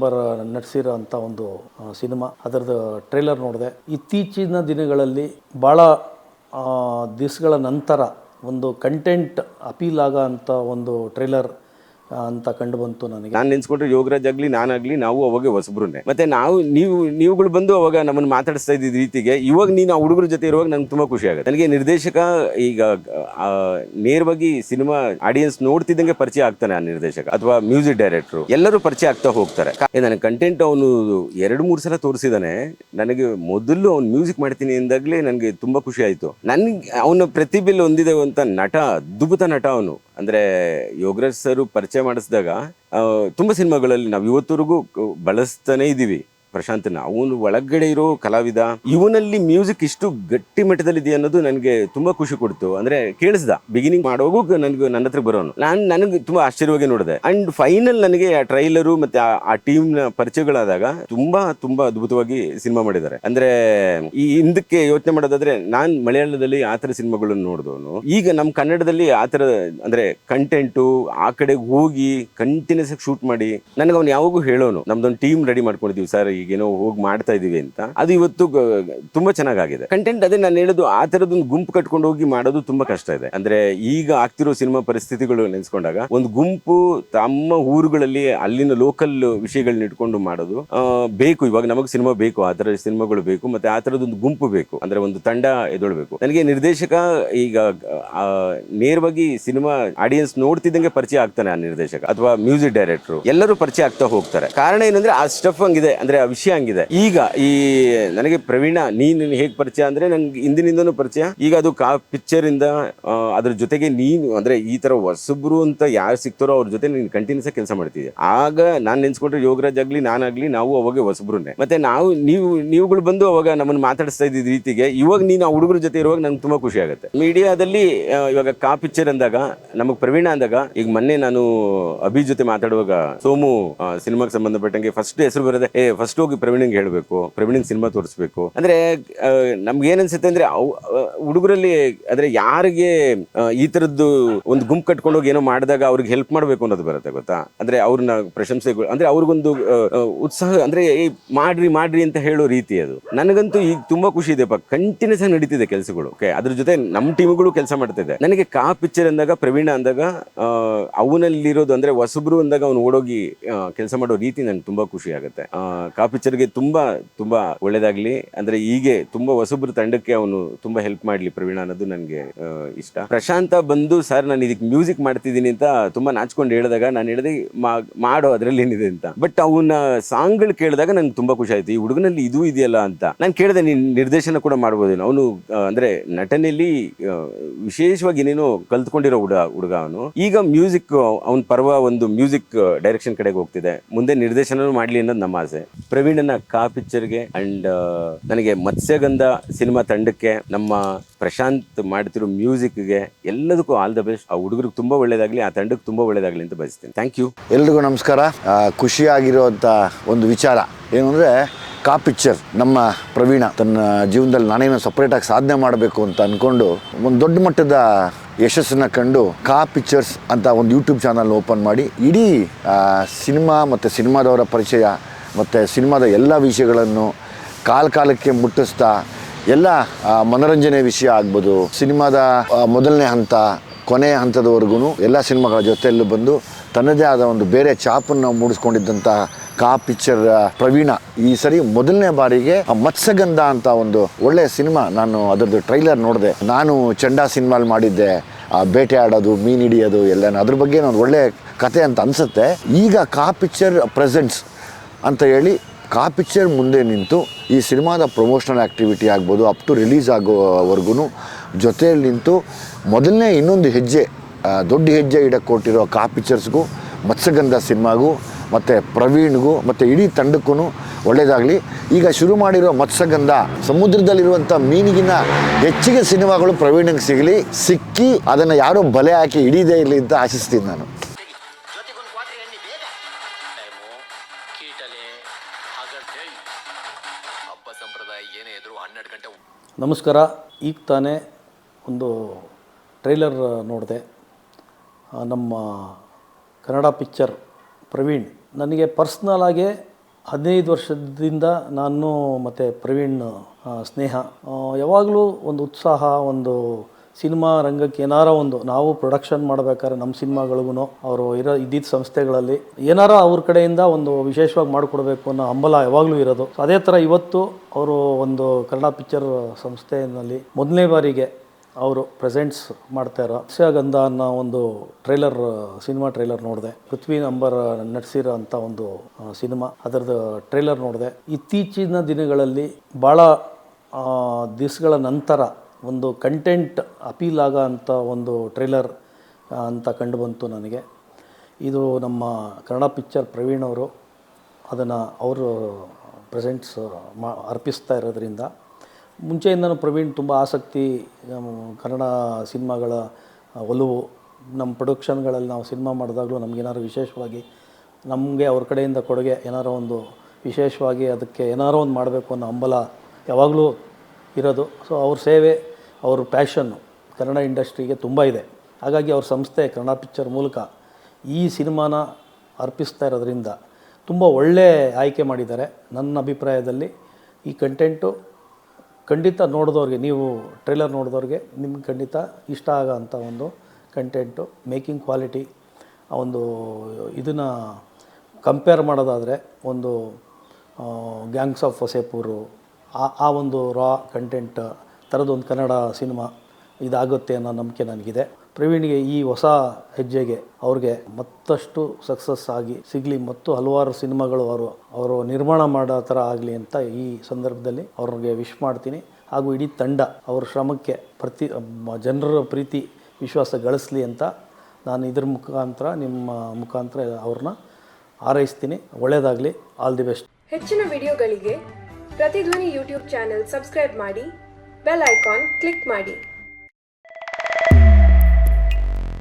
Number ನಟಿಸಿರೋ ಅಂಥ ಒಂದು cinema. ಅದರದ್ದು ಟ್ರೈಲರ್ ನೋಡಿದೆ. ಇತ್ತೀಚಿನ ದಿನಗಳಲ್ಲಿ ಭಾಳ ದಿವಸಗಳ ನಂತರ ಒಂದು ಕಂಟೆಂಟ್ ಅಪೀಲ್ ಆಗೋ ಅಂಥ ಒಂದು ಟ್ರೈಲರ್ ಅಂತ ಕಂಡು ಬಂತು ನನಗೆ. ನಾನು ನೆನ್ಸ್ಕೊಂಡ್ರೆ ಯೋಗರಾಜ್ ಆಗಲಿ ನಾನಾಗಲಿ ನಾವು ಅವಾಗ ಹೊಸಬ್ರುನ್ನೇ. ಮತ್ತೆ ನೀವುಗಳು ಬಂದು ಅವಾಗ ನಮ್ಮನ್ನು ಮಾತಾಡಿಸ್ತಾ ಇದ್ದಿದ್ದ ರೀತಿಗೆ ಇವಾಗ ನೀನು ಆ ಹುಡುಗರ ಜೊತೆ ಇರುವಾಗ ನಂಗೆ ತುಂಬಾ ಖುಷಿ ಆಗುತ್ತೆ. ನನಗೆ ನಿರ್ದೇಶಕ ಈಗ ನೇರವಾಗಿ ಸಿನಿಮಾ ಆಡಿಯನ್ಸ್ ನೋಡ್ತಿದ್ದಂಗೆ ಪರಿಚಯ ಆಗ್ತಾನೆ. ಆ ನಿರ್ದೇಶಕ ಅಥವಾ ಮ್ಯೂಸಿಕ್ ಡೈರೆಕ್ಟ್ರು ಎಲ್ಲರೂ ಪರಿಚಯ ಆಗ್ತಾ ಹೋಗ್ತಾರೆ. ನನ್ನ ಕಂಟೆಂಟ್ ಅವನು 2-3 ಸಲ ತೋರಿಸಿದಾನೆ. ನನಗೆ ಮೊದಲು ಅವ್ನು ಮ್ಯೂಸಿಕ್ ಮಾಡ್ತೀನಿ ಎಂದಾಗಲೇ ನನಗೆ ತುಂಬಾ ಖುಷಿ ಆಯಿತು. ನನಗೆ ಅವನ ಪ್ರತಿಭೆಯಲ್ಲಿ ಹೊಂದಿದೆ ಅಂತ ನಟ, ಅದ್ಭುತ ನಟ ಅವನು. ಅಂದರೆ ಯೋಗರಾಜ್ ಸರ್ ಪರಿಚಯ ಮಾಡಿಸಿದಾಗ ತುಂಬ ಸಿನಿಮಾಗಳಲ್ಲಿ ನಾವು ಇವತ್ತವರೆಗೂ ಬಳಸ್ತಾನೇ ಇದ್ದೀವಿ ಪ್ರಶಾಂತನ. ಅವನು ಒಳಗಡೆ ಇರೋ ಕಲಾವಿದ, ಇವನಲ್ಲಿ ಮ್ಯೂಸಿಕ್ ಇಷ್ಟು ಗಟ್ಟಿ ಮಟ್ಟದಲ್ಲಿದೆ ಅನ್ನೋದು ನನಗೆ ತುಂಬಾ ಖುಷಿ ಕೊಡ್ತು. ಅಂದ್ರೆ ಕೇಳಿಸ್ದ ಬಿಗಿನಿಂಗ್ ಮಾಡೋಗೂ ನನ್ನ ಹತ್ರ ಬರೋನು. ನನಗೆ ತುಂಬಾ ಆಶ್ಚರ್ಯವಾಗಿ ನೋಡಿದೆ. ಅಂಡ್ ಫೈನಲ್ ನನಗೆ ಆ ಟ್ರೈಲರು ಮತ್ತೆ ಆ ಟೀಮ್ ನ ಪರಿಚಯಗಳಾದಾಗ ತುಂಬಾ ಅದ್ಭುತವಾಗಿ ಸಿನಿಮಾ ಮಾಡಿದ್ದಾರೆ. ಅಂದ್ರೆ ಈ ಹಿಂದಕ್ಕೆ ಯೋಚನೆ ಮಾಡೋದಾದ್ರೆ ನಾನು ಮಲಯಾಳದಲ್ಲಿ ಆ ಥರ ಸಿನಿಮಾಗಳನ್ನು ನೋಡಿದವನು. ಈಗ ನಮ್ಮ ಕನ್ನಡದಲ್ಲಿ ಆ ಥರ ಅಂದ್ರೆ ಕಂಟೆಂಟು ಆ ಕಡೆಗೆ ಹೋಗಿ ಕಂಟಿನ್ಯೂಸ್ ಆಗಿ ಶೂಟ್ ಮಾಡಿ ನನಗೆ ಅವ್ನು ಯಾವಾಗೂ ಹೇಳೋನು, ನಮ್ದೊಂದು ಟೀಮ್ ರೆಡಿ ಮಾಡ್ಕೊಂಡಿದ್ದೀವಿ ಸರ್, ಈಗೇನೋ ಹೋಗಿ ಮಾಡ್ತಾ ಇದೀವಿ ಅಂತ. ಅದು ಇವತ್ತು ತುಂಬಾ ಚೆನ್ನಾಗಿದೆ ಕಂಟೆಂಟ್. ಅದೇ ನಾನು ಹೇಳೋದು, ಆ ತರದೊಂದು ಗುಂಪು ಕಟ್ಕೊಂಡು ಹೋಗಿ ಮಾಡೋದು ತುಂಬಾ ಕಷ್ಟ ಇದೆ. ಅಂದ್ರೆ ಈಗ ಆಗ್ತಿರೋ ಸಿನಿಮಾ ಪರಿಸ್ಥಿತಿಗಳು ನೆನೆಸ್ಕೊಂಡಾಗ ಒಂದು ಗುಂಪು ತಮ್ಮ ಊರುಗಳಲ್ಲಿ ಅಲ್ಲಿನ ಲೋಕಲ್ ವಿಷಯಗಳನ್ನ ಇಟ್ಕೊಂಡು ಮಾಡೋದು ಬೇಕು. ಇವಾಗ ನಮಗೆ ಸಿನಿಮಾ ಬೇಕು, ಆ ತರ ಸಿನಿಮಾಗಳು ಬೇಕು, ಮತ್ತೆ ಆ ತರದೊಂದು ಗುಂಪು ಬೇಕು. ಅಂದ್ರೆ ಒಂದು ತಂಡ ಎದೊಳ್ಬೇಕು. ನನಗೆ ನಿರ್ದೇಶಕ ಈಗ ನೇರವಾಗಿ ಸಿನಿಮಾ ಆಡಿಯನ್ಸ್ ನೋಡ್ತಿದ್ದಂಗೆ ಪರಿಚಯ ಆಗ್ತಾನೆ. ಆ ನಿರ್ದೇಶಕ ಅಥವಾ ಮ್ಯೂಸಿಕ್ ಡೈರೆಕ್ಟ್ರು ಎಲ್ಲರೂ ಪರಿಚಯ ಆಗ್ತಾ ಹೋಗ್ತಾರೆ. ಕಾರಣ ಏನಂದ್ರೆ ಆ ಸ್ಟಫ್ ಹಂಗಿದೆ, ಅಂದ್ರೆ ಆ ವಿಷಯ ಹಂಗಿದೆ. ಈಗ ಈ ನನಗೆ ಪ್ರವೀಣ ನೀನು ಹೇಗೆ ಪರಿಚಯ ಅಂದ್ರೆ ನಂಗೆ ಹಿಂದಿನಿಂದನೂ ಪರಿಚಯ. ಈಗ ಅದು ಪಿಕ್ಚರ್ ಇಂದ ಅದ್ರ ಜೊತೆಗೆ ನೀನು ಅಂದ್ರೆ ಈ ತರ ಹೊಸಬ್ರು ಅಂತ ಯಾರು ಸಿಗ್ತಾರೋ ಅವ್ರ ಜೊತೆ ನೀನು ಕಂಟಿನ್ಯೂಸ್ ಆಗಿ ಕೆಲಸ ಮಾಡ್ತಿದ್ದೆ. ಆಗ ನಾನು ನೆನ್ಸ್ಕೊಂಡ್ರೆ ಯೋಗರಾಜ್ ಆಗ್ಲಿ ನಾನಾಗ್ಲಿ ನಾವು ಅವಾಗ ಹೊಸಬ್ರುನ್ನೇ. ಮತ್ತೆ ನೀವುಗಳು ಬಂದು ಅವಾಗ ನಮ್ಮನ್ನು ಮಾತಾಡಿಸ್ತಾ ಇದ್ದಿದ್ದ ರೀತಿಗೆ ಇವಾಗ ನೀನು ಆ ಹುಡುಗರ ಜೊತೆ ಇರುವಾಗ ನಂಗೆ ತುಂಬಾ ಖುಷಿ ಆಗುತ್ತೆ. ಮೀಡಿಯಾದಲ್ಲಿ ಇವಾಗ ಪಿಕ್ಚರ್ ಅಂದಾಗ ನಮಗ್ ಪ್ರವೀಣ ಅಂದಾಗ, ಈಗ ಮೊನ್ನೆ ನಾನು ಅಭಿ ಜೊತೆ ಮಾತಾಡುವಾಗ ಸೋಮು ಸಿನಿಮಾಗೆ ಸಂಬಂಧಪಟ್ಟಂಗೆ ಫಸ್ಟ್ ಹೆಸರು ಬರೋದೆ, ಫಸ್ಟ್ ಹೋಗಿ ಪ್ರವೀಣಿಂಗ್ ಹೇಳ್ಬೇಕು, ಪ್ರವೀಣಿಂಗ್ ಸಿನಿಮಾ ತೋರಿಸ್ಬೇಕು. ಅಂದ್ರೆ ನಮ್ಗೆ ಏನ್ ಅನ್ಸುತ್ತೆ ಅಂದ್ರೆ ಹುಡುಗರಲ್ಲಿ ಅಂದ್ರೆ ಯಾರಿಗೆ ಈ ತರದ್ದು ಒಂದು ಗುಂಪು ಕಟ್ಕೊಂಡು ಹೋಗಿ ಏನೋ ಮಾಡಿದಾಗ ಅವ್ರಿಗೆ ಹೆಲ್ಪ್ ಮಾಡ್ಬೇಕು ಅನ್ನೋದು ಬರುತ್ತೆ ಗೊತ್ತಾ. ಅಂದ್ರೆ ಅವ್ರನ್ನ ಪ್ರಶಂಸೆಗಳು ಅಂದ್ರೆ ಅವ್ರಿಗೊಂದು ಉತ್ಸಾಹ, ಅಂದ್ರೆ ಮಾಡ್ರಿ ಅಂತ ಹೇಳೋ ರೀತಿ. ಅದು ನನಗಂತೂ ಈಗ ತುಂಬಾ ಖುಷಿ ಇದೆಪ್ಪ, ಕಂಟಿನ್ಯೂಸ್ ಆಗಿ ನಡೀತಿದೆ ಕೆಲಸಗಳು. ಅದ್ರ ಜೊತೆ ನಮ್ಮ ಟೀಮ್ಗಳು ಕೆಲಸ ಮಾಡ್ತಿದೆ. ನನಗೆ ಪಿಕ್ಚರ್ ಅಂದಾಗ ಪ್ರವೀಣ ಅಂದಾಗ ಅವನಲ್ಲಿರೋದು ಅಂದ್ರೆ ಹೊಸಬ್ರು ಅಂದಾಗ ಅವ್ನು ಓಡೋಗಿ ಕೆಲಸ ಮಾಡೋ ರೀತಿ ನನ್ಗೆ ತುಂಬಾ ಖುಷಿ ಆಗುತ್ತೆ. ಪಿಕ್ಚರ್ಗೆ ತುಂಬಾ ಒಳ್ಳೇದಾಗ್ಲಿ. ಅಂದ್ರೆ ಹೀಗೆ ತುಂಬಾ ಹೊಸಬ್ರು ತಂಡಕ್ಕೆ ಅವನು ತುಂಬಾ ಹೆಲ್ಪ್ ಮಾಡ್ಲಿ ಪ್ರವೀಣ ಅನ್ನೋದು ನನಗೆ ಇಷ್ಟ. ಪ್ರಶಾಂತ ಬಂದು ಸರ್ ನಾನು ಇದಕ್ಕೆ ಮ್ಯೂಸಿಕ್ ಮಾಡ್ತಿದ್ದೀನಿ ಅಂತ ತುಂಬಾ ನಾಚ್ಕೊಂಡು ಹೇಳಿದಾಗ ನಾನು ಹೇಳಿದೆ ಮಾಡೋ ಅದ್ರಲ್ಲಿ ಏನಿದೆ ಅಂತ. ಬಟ್ ಅವನ ಸಾಂಗ್ಗಳು ಕೇಳಿದಾಗ ನಂಗೆ ತುಂಬಾ ಖುಷಿ ಆಯ್ತು, ಈ ಹುಡುಗನಲ್ಲಿ ಇದು ಇದೆಯಲ್ಲ ಅಂತ. ನಾನು ಕೇಳಿದೆ ನೀನು ನಿರ್ದೇಶನ ಕೂಡ ಮಾಡ್ಬೋದೇನೋ. ಅವನು ಅಂದ್ರೆ ನಟನೆಯಲ್ಲಿ ವಿಶೇಷವಾಗಿ ಏನೇನೋ ಕಲ್ತ್ಕೊಂಡಿರೋ ಹುಡುಗ ಅವನು. ಈಗ ಮ್ಯೂಸಿಕ್ ಅವನ ಪರ್ವ ಒಂದು ಮ್ಯೂಸಿಕ್ ಡೈರೆಕ್ಷನ್ ಕಡೆಗೆ ಹೋಗ್ತಿದೆ, ಮುಂದೆ ನಿರ್ದೇಶನ ಮಾಡ್ಲಿ ಅನ್ನೋದು ನಮ್ಮ ಆಸೆ. ಪ್ರವೀಣನ ಪಿಕ್ಚರ್ಗೆ ಅಂಡ್ ನನಗೆ ಮತ್ಸ್ಯಗಂಧ ಸಿನಿಮಾ ತಂಡಕ್ಕೆ, ನಮ್ಮ ಪ್ರಶಾಂತ್ ಮಾಡ್ತಿರೋ ಮ್ಯೂಸಿಕ್ಗೆ ಎಲ್ಲದಕ್ಕೂ ಆಲ್ ದ ಬೆಸ್ಟ್. ಆ ಹುಡುಗರಿಗೆ ತುಂಬಾ ಒಳ್ಳೇದಾಗ್ಲಿ, ಆ ತಂಡಕ್ಕೆ ತುಂಬಾ ಒಳ್ಳೇದಾಗ್ಲಿ ಅಂತ ಬಯಸ್ತೀನಿ. Thank you. ಎಲ್ರಿಗೂ ನಮಸ್ಕಾರ. ಖುಷಿಯಾಗಿರುವಂಥ ಒಂದು ವಿಚಾರ ಏನು ಅಂದರೆ ಪಿಕ್ಚರ್ ನಮ್ಮ ಪ್ರವೀಣ ತನ್ನ ಜೀವನದಲ್ಲಿ ನಾನೇನೋ ಸಪ್ರೇಟಾಗಿ ಸಾಧನೆ ಮಾಡಬೇಕು ಅಂತ ಅಂದ್ಕೊಂಡು ಒಂದು ದೊಡ್ಡ ಮಟ್ಟದ ಯಶಸ್ಸನ್ನು ಕಂಡು ಪಿಕ್ಚರ್ಸ್ ಅಂತ ಒಂದು ಯೂಟ್ಯೂಬ್ ಚಾನಲ್ ಓಪನ್ ಮಾಡಿ ಇಡೀ ಸಿನಿಮಾ ಮತ್ತು ಸಿನಿಮಾದವರ ಪರಿಚಯ ಮತ್ತು ಸಿನಿಮಾದ ಎಲ್ಲ ವಿಷಯಗಳನ್ನು ಕಾಲಕ್ಕೆ ಮುಟ್ಟಿಸ್ತಾ ಎಲ್ಲ ಮನೋರಂಜನೆ ವಿಷಯ ಆಗ್ಬೋದು, ಸಿನಿಮಾದ ಮೊದಲನೇ ಹಂತ ಕೊನೆಯ ಹಂತದವರೆಗೂ ಎಲ್ಲ ಸಿನಿಮಾಗಳ ಜೊತೆಯಲ್ಲೂ ಬಂದು ತನ್ನದೇ ಆದ ಒಂದು ಬೇರೆ ಛಾಪನ್ನು ಮೂಡಿಸ್ಕೊಂಡಿದ್ದಂಥ ಪಿಕ್ಚರ್ ಪ್ರವೀಣ ಈ ಸರಿ ಮೊದಲನೇ ಬಾರಿಗೆ ಮತ್ಸ್ಯಗಂಧ ಅಂತ ಒಂದು ಒಳ್ಳೆಯ ಸಿನಿಮಾ, ನಾನು ಅದರದ್ದು ಟ್ರೈಲರ್ ನೋಡಿದೆ. ನಾನು ಚಂಡಾ ಸಿನಿಮಾಲ್ ಮಾಡಿದ್ದೆ ಬೇಟೆ ಆಡೋದು, ಮೀನು ಹಿಡಿಯೋದು ಎಲ್ಲ, ಅದ್ರ ಬಗ್ಗೆ ಒಂದು ಒಳ್ಳೆ ಕತೆ ಅಂತ ಅನಿಸುತ್ತೆ. ಈಗ ಪಿಕ್ಚರ್ ಪ್ರೆಸೆಂಟ್ಸ್ ಅಂತ ಹೇಳಿ ಪಿಕ್ಚರ್ ಮುಂದೆ ನಿಂತು ಈ ಸಿನಿಮಾದ ಪ್ರಮೋಷನಲ್ ಆ್ಯಕ್ಟಿವಿಟಿ ಆಗ್ಬೋದು ಅಪ್ ಟು ರಿಲೀಸ್ ಆಗೋವರೆಗೂ ಜೊತೆಯಲ್ಲಿ ನಿಂತು ಮೊದಲನೇ ಇನ್ನೊಂದು ಹೆಜ್ಜೆ, ದೊಡ್ಡ ಹೆಜ್ಜೆ ಇಡಕ್ಕೆ ಕೊಟ್ಟಿರೋ ಪಿಕ್ಚರ್ಸ್ಗೂ, ಮತ್ಸ್ಯಗಂಧ ಸಿನಿಮಾಗೂ ಮತ್ತು ಪ್ರವೀಣ್ಗೂ ಮತ್ತು ಇಡೀ ತಂಡಕ್ಕೂ ಒಳ್ಳೆಯದಾಗಲಿ. ಈಗ ಶುರು ಮಾಡಿರೋ ಮತ್ಸ್ಯಗಂಧ ಸಮುದ್ರದಲ್ಲಿರುವಂಥ ಮೀನಿಗಿನ ಹೆಚ್ಚಿಗೆ ಸಿನಿಮಾಗಳು ಪ್ರವೀಣಿಗೆ ಸಿಕ್ಕಿ ಅದನ್ನು ಯಾರೋ ಬಲೆ ಹಾಕಿ ಹಿಡಿದೇ ಇರಲಿ ಅಂತ ಆಶಿಸ್ತೀನಿ ನಾನು. ನಮಸ್ಕಾರ. ಈಗ ತಾನೇ ಒಂದು ಟ್ರೈಲರ್ ನೋಡಿದೆ. ನಮ್ಮ ಕನ್ನಡ ಪಿಕ್ಚರ್ ಪ್ರವೀಣ್ ನನಗೆ ಪರ್ಸ್ನಲಾಗೆ 15 ವರ್ಷದಿಂದ ನಾನು ಮತ್ತು ಪ್ರವೀಣ್ ಸ್ನೇಹ ಯಾವಾಗಲೂ ಒಂದು ಉತ್ಸಾಹ, ಒಂದು ಸಿನಿಮಾ ರಂಗಕ್ಕೆ ಏನಾರ ಒಂದು ನಾವು ಪ್ರೊಡಕ್ಷನ್ ಮಾಡಬೇಕಾದ್ರೆ ನಮ್ಮ ಸಿನಿಮಾಗಳಿಗೂ ಅವರು ಇದ್ದಿದ್ದ ಸಂಸ್ಥೆಗಳಲ್ಲಿ ಏನಾರ ಅವ್ರ ಕಡೆಯಿಂದ ಒಂದು ವಿಶೇಷವಾಗಿ ಮಾಡಿಕೊಡ್ಬೇಕು ಅನ್ನೋ ಹಂಬಲ ಯಾವಾಗಲೂ ಇರೋದು. ಅದೇ ಥರ ಇವತ್ತು ಅವರು ಒಂದು ಕನ್ನಡ ಪಿಕ್ಚರ್ ಸಂಸ್ಥೆಯಲ್ಲಿ ಮೊದಲನೇ ಬಾರಿಗೆ ಅವರು ಪ್ರೆಸೆಂಟ್ಸ್ ಮಾಡ್ತಾ ಇರೋ ಯಕ್ಷಗಂಧ ಅನ್ನೋ ಒಂದು ಸಿನಿಮಾ ಟ್ರೈಲರ್ ನೋಡಿದೆ. ಪೃಥ್ವಿ ನಂಬರ್ ನಟಿಸಿರೋ ಅಂಥ ಒಂದು ಸಿನಿಮಾ, ಅದರದ್ದು ಟ್ರೈಲರ್ ನೋಡಿದೆ. ಇತ್ತೀಚಿನ ದಿನಗಳಲ್ಲಿ ಭಾಳ ದಿವಸಗಳ ನಂತರ ಒಂದು ಕಂಟೆಂಟ್ ಅಪೀಲ್ ಆಗೋ ಅಂಥ ಒಂದು ಟ್ರೈಲರ್ ಅಂತ ಕಂಡು ಬಂತು ನನಗೆ. ಇದು ನಮ್ಮ ಕನ್ನಡ ಪಿಕ್ಚರ್ ಪ್ರವೀಣ್ ಅವರು ಅದನ್ನು ಅವರು ಪ್ರೆಸೆಂಟ್ಸ್ ಅರ್ಪಿಸ್ತಾ ಇರೋದ್ರಿಂದ, ಮುಂಚೆಯಿಂದನೂ ಪ್ರವೀಣ್ ತುಂಬ ಆಸಕ್ತಿ, ಕನ್ನಡ ಸಿನಿಮಾಗಳ ಒಲವು. ನಮ್ಮ ಪ್ರೊಡಕ್ಷನ್ಗಳಲ್ಲಿ ನಾವು ಸಿನಿಮಾ ಮಾಡಿದಾಗಲೂ ನಮಗೇನಾದ್ರು ವಿಶೇಷವಾಗಿ ನಮಗೆ ಅವ್ರ ಕಡೆಯಿಂದ ಕೊಡುಗೆ ಏನಾರೋ ಒಂದು ವಿಶೇಷವಾಗಿ ಅದಕ್ಕೆ ಏನಾರೋ ಒಂದು ಮಾಡಬೇಕು ಅನ್ನೋ ಹಂಬಲ ಯಾವಾಗಲೂ ಇರೋದು. ಸೊ ಅವ್ರ ಸೇವೆ, ಅವ್ರ ಪ್ಯಾಷನ್ನು ಕನ್ನಡ ಇಂಡಸ್ಟ್ರಿಗೆ ತುಂಬ ಇದೆ. ಹಾಗಾಗಿ ಅವ್ರ ಸಂಸ್ಥೆ ಕನ್ನಡ ಪಿಕ್ಚರ್ ಮೂಲಕ ಈ ಸಿನಿಮಾನ ಅರ್ಪಿಸ್ತಾ ಇರೋದ್ರಿಂದ ತುಂಬ ಒಳ್ಳೆ ಆಯ್ಕೆ ಮಾಡಿದ್ದಾರೆ. ನನ್ನ ಅಭಿಪ್ರಾಯದಲ್ಲಿ ಈ ಕಂಟೆಂಟು ಖಂಡಿತ ನೋಡಿದವ್ರಿಗೆ, ನೀವು ಟ್ರೈಲರ್ ನೋಡಿದವ್ರಿಗೆ ನಿಮ್ಗೆ ಖಂಡಿತ ಇಷ್ಟ ಆಗೋ ಅಂಥ ಒಂದು ಕಂಟೆಂಟು. ಮೇಕಿಂಗ್ ಕ್ವಾಲಿಟಿ ಒಂದು ಇದನ್ನು ಕಂಪೇರ್ ಮಾಡೋದಾದರೆ ಒಂದು ಗ್ಯಾಂಗ್ಸ್ ಆಫ್ ವಸೇಪೂರು ಆ ಒಂದು ರಾ ಕಂಟೆಂಟ್ ಥರದೊಂದು ಕನ್ನಡ ಸಿನಿಮಾ ಇದಾಗುತ್ತೆ ಅನ್ನೋ ನಂಬಿಕೆ ನನಗಿದೆ. ಪ್ರವೀಣ್ಗೆ ಈ ಹೊಸ ಹೆಜ್ಜೆಗೆ ಅವ್ರಿಗೆ ಮತ್ತಷ್ಟು ಸಕ್ಸಸ್ ಆಗಿ ಸಿಗಲಿ ಮತ್ತು ಹಲವಾರು ಸಿನಿಮಾಗಳು ಅವರು ನಿರ್ಮಾಣ ಮಾಡೋ ಥರ ಆಗಲಿ ಅಂತ ಈ ಸಂದರ್ಭದಲ್ಲಿ ಅವ್ರಿಗೆ ವಿಶ್ ಮಾಡ್ತೀನಿ. ಹಾಗೂ ಇಡೀ ತಂಡ ಅವ್ರ ಶ್ರಮಕ್ಕೆ ಜನರ ಪ್ರೀತಿ ವಿಶ್ವಾಸ ಗಳಿಸಲಿ ಅಂತ ನಾನು ಇದ್ರ ಮುಖಾಂತರ, ನಿಮ್ಮ ಮುಖಾಂತರ ಅವ್ರನ್ನ ಹಾರೈಸ್ತೀನಿ. ಒಳ್ಳೆಯದಾಗಲಿ. All the best. ಹೆಚ್ಚಿನ ವಿಡಿಯೋಗಳಿಗೆ ಪ್ರತಿಧ್ವನಿ ಯೂಟ್ಯೂಬ್ ಚಾನೆಲ್ ಸಬ್ಸ್ಕ್ರೈಬ್ ಮಾಡಿ, ಬೆಲ್ ಐಕಾನ್ ಕ್ಲಿಕ್ ಮಾಡಿ.